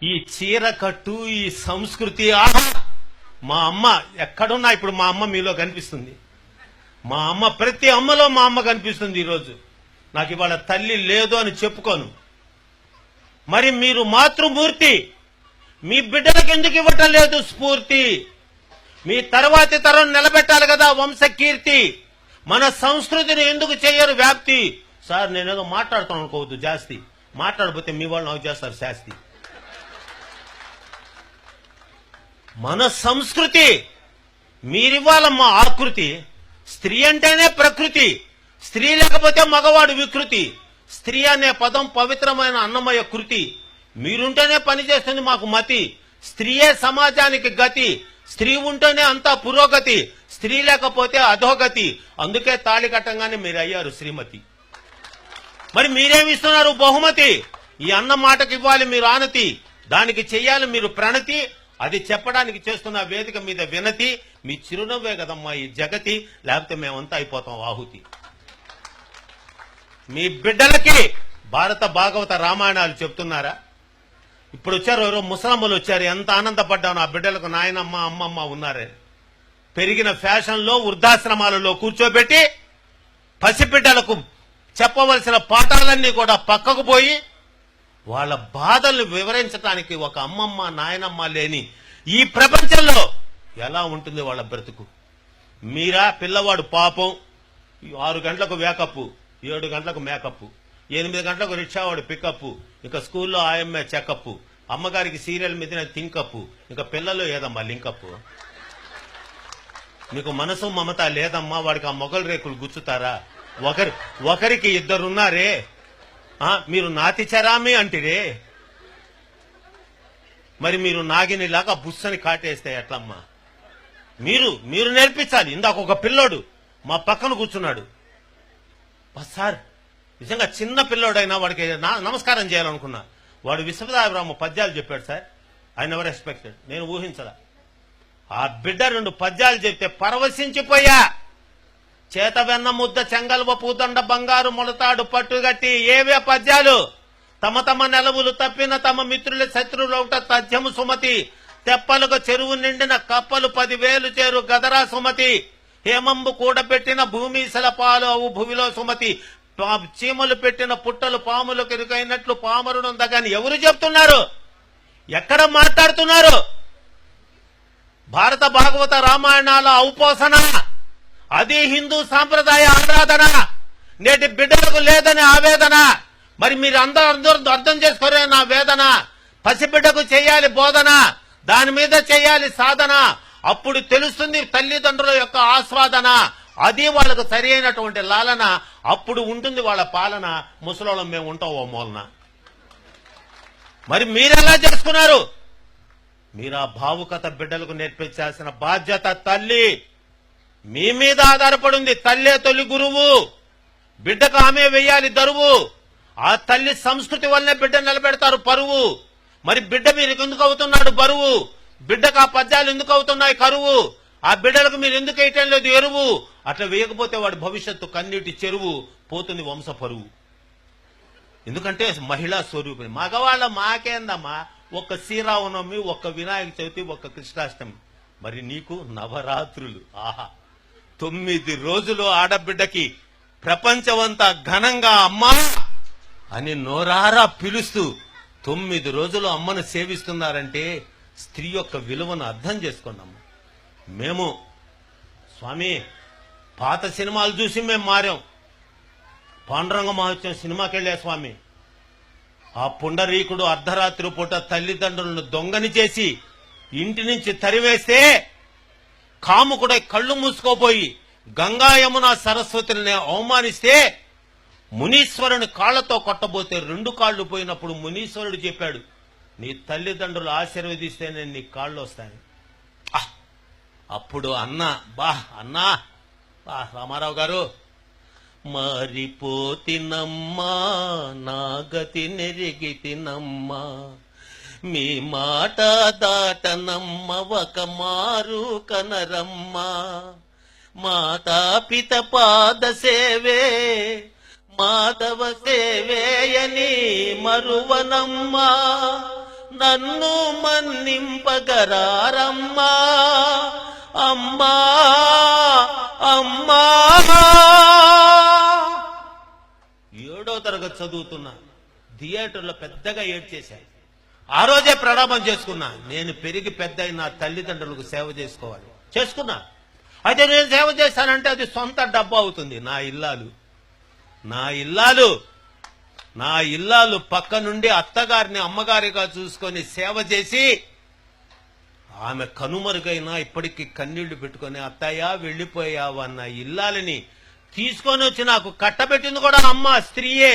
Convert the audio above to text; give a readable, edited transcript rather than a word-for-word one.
ఈ చీర కట్టు, ఈ సంస్కృతి, ఆహా! మా అమ్మ ఎక్కడున్నా ఇప్పుడు మా అమ్మ మీలో కనిపిస్తుంది. మా అమ్మ ప్రతి అమ్మలో మా అమ్మ కనిపిస్తుంది. ఈరోజు నాకు ఇవాళ తల్లి లేదు అని చెప్పుకోను. మరి మీరు మాతృమూర్తి, మీ బిడ్డలకు ఎందుకు ఇవ్వటం లేదు స్ఫూర్తి? మీ తర్వాతి తరం నిలబెట్టాలి కదా వంశకీర్తి. మన సంస్కృతిని ఎందుకు చేయరు వ్యాప్తి? సార్ నేనేదో మాట్లాడుతాను అనుకోవద్దు, జాస్తి మాట్లాడకపోతే మీ వాళ్ళు నాకు చేస్తారు శాస్తి. మన సంస్కృతి మీరివ్వాలమ్మా ఆకృతి. స్త్రీ అంటేనే ప్రకృతి, స్త్రీ లేకపోతే మగవాడు వికృతి. స్త్రీ అనే పదం పవిత్రమైన అన్నమయ కృతి. మీరుంటేనే పనిచేస్తుంది మాకు మతి. స్త్రీయే సమాజానికి గతి. స్త్రీ ఉంటేనే అంతా పురోగతి, స్త్రీ లేకపోతే అధోగతి. అందుకే తాళి కట్టంగానే మీరు అయ్యారు శ్రీమతి. మరి మీరేమిస్తున్నారు బహుమతి? ఈ అన్న మాటకి ఇవ్వాలి మీరు ఆనతి, దానికి చెయ్యాలి మీరు ప్రణతి. అది చెప్పడానికి చేస్తున్న వేదిక మీద వినతి. మీ చిరునవ్వే కదమ్మా ఈ జగతి, లేకపోతే మేమంతా అయిపోతాం ఆహుతి. మీ బిడ్డలకి భారత భాగవత రామాయణాలు చెప్తున్నారా? ఇప్పుడు వచ్చారు ఎవరో ముసలమ్మలు వచ్చారు, ఎంత ఆనందపడ్డాను. ఆ బిడ్డలకు నాయనమ్మ అమ్మమ్మ ఉన్నారే. పెరిగిన ఫ్యాషన్లో వృద్ధాశ్రమాలలో కూర్చోబెట్టి పసిబిడ్డలకు చెప్పవలసిన పాఠాలన్నీ కూడా పక్కకు పోయి వాళ్ళ బాధల్ని వివరించడానికి ఒక అమ్మమ్మ నాయనమ్మ లేని ఈ ప్రపంచంలో ఎలా ఉంటుంది వాళ్ళ బ్రతుకు? మీరా పిల్లవాడు పాపం 6 గంటలకు వేకప్, 7 గంటలకు మేకప్, 8 గంటలకు రిక్షావాడు పికప్, ఇంకా స్కూల్లో ఆయమ్మే చెకప్, అమ్మగారికి సీరియల్ మీద థింకప్, ఇంకా పిల్లలు ఏదమ్మా లింకప్? మీకు మనసు మమత లేదమ్మా. వాడికి ఆ మొగలు రేకులు గుచ్చుతారా? ఒకరికి 2 ఉన్నారే. మీరు నాతి చరామి అంటిరే. మరి మీరు నాగినిలాగా బుస్సని కాటేస్తే ఎట్లమ్మా? మీరు నేర్పించాలి. ఇందాక ఒక పిల్లోడు మా పక్కన కూర్చున్నాడు. సార్ నిజంగా చిన్న పిల్లోడైనా వాడికి నమస్కారం చేయాలనుకున్నా. వాడు విశ్వనాథరామ పద్యాలు చెప్పాడు సార్. I never expected. నేను ఊహించలా. ఆ బిడ్డ 2 పద్యాలు చెప్తే పరవశించిపోయా. చేత వెన్న ముద్ద చెంగల్వ పూదండ బంగారు మొలతాడు పట్టుగట్టి ఏవే పద్యాలు. తమ తమ నెలవులు తప్పిన తమ మిత్రుల శత్రువులౌట తథ్యము సుమతి. తెప్పలుగా చెరువు నిండిన కప్పలు 10,000 చేరు గదరా సుమతి. హేమంబు కూడబెట్టిన భూమిశల పాలు అవు భువిలో సుమతి. చీమలు పెట్టిన పుట్టలు పాములు కెరుకైనట్లు పామరునుందగాని ఎవరు చెప్తున్నారు? ఎక్కడ మాట్లాడుతున్నారు? భారత భాగవత రామాయణాల ఔపోసన, అది హిందూ సాంప్రదాయ ఆరాధన. నేటి బిడ్డలకు లేదని ఆవేదన. మరి మీరు అందరూ అర్థం చేసుకోరే నా వేదన. పసిబిడ్డకు చేయాలి బోధన, దాని మీద చేయాలి సాధన. అప్పుడు తెలుస్తుంది తల్లిదండ్రుల యొక్క ఆస్వాదన. అది వాళ్ళకు సరి అయినటువంటి లాలన. అప్పుడు ఉంటుంది వాళ్ళ పాలన. ముసలోళ్ళం మేము ఉంటాం ఓ మూలన. మరి మీరెలా చేసుకున్నారు? మీరు ఆ భావుకత బిడ్డలకు నేర్పించాల్సిన బాధ్యత తల్లి మీ మీద ఆధారపడింది. తల్లే తొలి గురువు. బిడ్డకు ఆమె వెయ్యాలి దరువు. ఆ తల్లి సంస్కృతి వల్లనే బిడ్డ నిలబెడతారు పరువు. మరి బిడ్డ మీరు ఎందుకు అవుతున్నాడు బరువు? బిడ్డకు ఆ పద్యాలు ఎందుకు అవుతున్నాయి కరువు? ఆ బిడ్డలకు మీరు ఎందుకు వేయటం లేదు ఎరువు? అట్లా వేయకపోతే వాడి భవిష్యత్తు కన్నీటి చెరువు, పోతుంది వంశ పరువు. ఎందుకంటే మహిళా స్వరూపిణి. మగవాళ్ళ మాకేందమ్మా? ఒక్క శ్రీరామనవమి, ఒక్క వినాయక చవితి, ఒక్క కృష్ణాష్టమి. మరి నీకు నవరాత్రులు. ఆహా, 9 రోజులు ఆడబిడ్డకి ప్రపంచమంతా ఘనంగా అమ్మా అని నోరారా పిలుస్తూ 9 రోజులు అమ్మను సేవిస్తున్నారంటే స్త్రీ యొక్క విలువను అర్థం చేసుకున్నాము. మేము స్వామి పాత సినిమాలు చూసి మేము మారాం. పాండురంగ మహోత్సవం సినిమాకి వెళ్ళే స్వామి. ఆ పుండరీకుడు అర్ధరాత్రి పూట తల్లిదండ్రులను దొంగని చేసి ఇంటి నుంచి తరివేస్తే కాముకుడై కళ్ళు మూసుకోపోయి గంగా యమున సరస్వతిని అవమానిస్తే మునీశ్వరుని కాళ్లతో కొట్టబోతే 2 కాళ్లు పోయినప్పుడు మునీశ్వరుడు చెప్పాడు, నీ తల్లిదండ్రులు ఆశీర్వదిస్తేనే నీ కాళ్ళు వస్తాయి. అప్పుడు అన్నా రామారావు గారు, మారిపోతినమ్మా నా గతి నెరిగితినమ్మా, మీ మాట దాటనమ్మ ఒక మారు కనరమ్మా, మాతా పిత పాద సేవే మాధవ సేవేయని మరువనమ్మా, నన్ను మన్నింపగరారమ్మా అమ్మా అమ్మా. 7వ తరగతి చదువుతున్నా, థియేటర్లో పెద్దగా ఏడ్చేశాను. ఆ రోజే ప్రణామం చేసుకున్నా, నేను పెరిగి పెద్ద నా తల్లిదండ్రులకు సేవ చేసుకోవాలి. చేసుకున్నా. అయితే నేను సేవ చేశానంటే అది సొంత డబ్బు అవుతుంది. నా ఇల్లాలు పక్క నుండి అత్తగారిని అమ్మగారిగా చూసుకొని సేవ చేసి ఆమె కనుమరుగైనా ఇప్పటికీ కన్నీళ్లు పెట్టుకొని అత్తయ్య వెళ్ళిపోయావన్న ఇల్లాలని తీసుకొని వచ్చి నాకు కట్టబెట్టింది కూడా అమ్మ, స్త్రీయే.